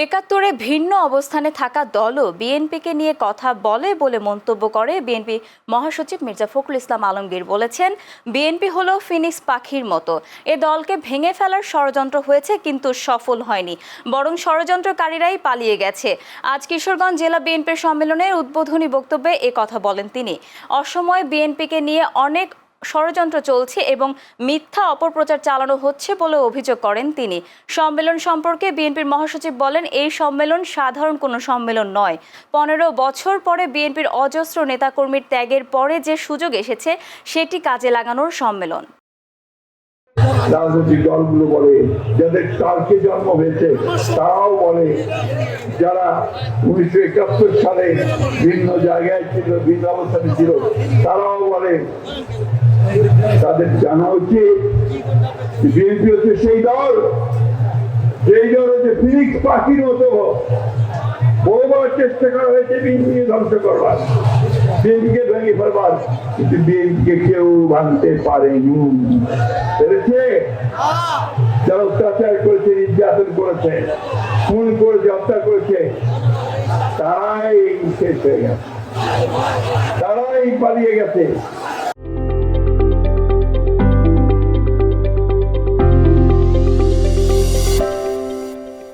একাত্তরে ভিন্ন অবস্থানে থাকা দলও বিএনপিকে নিয়ে কথা বলে বলে মন্তব্য করে বিএনপি মহাসচিব মির্জা ফখরুল ইসলাম আলমগীর। বলেছেন, বিএনপি হলো ফিনিক্স পাখির মতো, এ দলকে ভেঙে ফেলার ষড়যন্ত্র হয়েছে কিন্তু সফল হয়নি, বরং ষড়যন্ত্রকারীরাই পালিয়ে গেছে। আজ কিশোরগঞ্জ জেলা বিএনপির সম্মেলনের উদ্বোধনী বক্তব্যে এ কথা বলেন তিনি। অসময়ে বিএনপিকে নিয়ে অনেক ষড়যন্ত্র চলছে এবং মিথ্যা অপপ্রচার চালানো হচ্ছে বলে অভিযোগ করেন তিনি। সম্মেলন সম্পর্কে বিএনপির মহাসচিব বলেন, এই সম্মেলন সাধারণ কোনো সম্মেলন নয়। 15 বছর পরে বিএনপির অজস্র নেতাকর্মীর ত্যাগের পরে যে সুযোগ এসেছে সেটি কাজে লাগানোর সম্মেলন। রাজনৈতিক দলগুলো বলে, যাদের কালকে জন্ম হয়েছে তারাও বলে, যারা 1971 সালে ভিন্ন জায়গায় ছিল, ভিন্ন অবস্থানে ছিল, তারাও বলে। তাদের জানা উচিত বিএনপি হচ্ছে সেই দল, যেই দল হচ্ছে ফিনিক্স পাখির মতো। বহুবার চেষ্টা করা হয়েছে বিএনপিকে ধ্বংস করবার, বিএনপিকে ভেঙে ফেলবার, কিন্তু বিএনপিকে কেউ ভাঙতে পারেনি। পেরেছে? যারা অত্যাচার করেছে, নির্যাতন করেছে, খুন করেছে, হত্যা করেছে, তারাই শেষ হয়ে গেছে, তারাই পালিয়ে গেছে।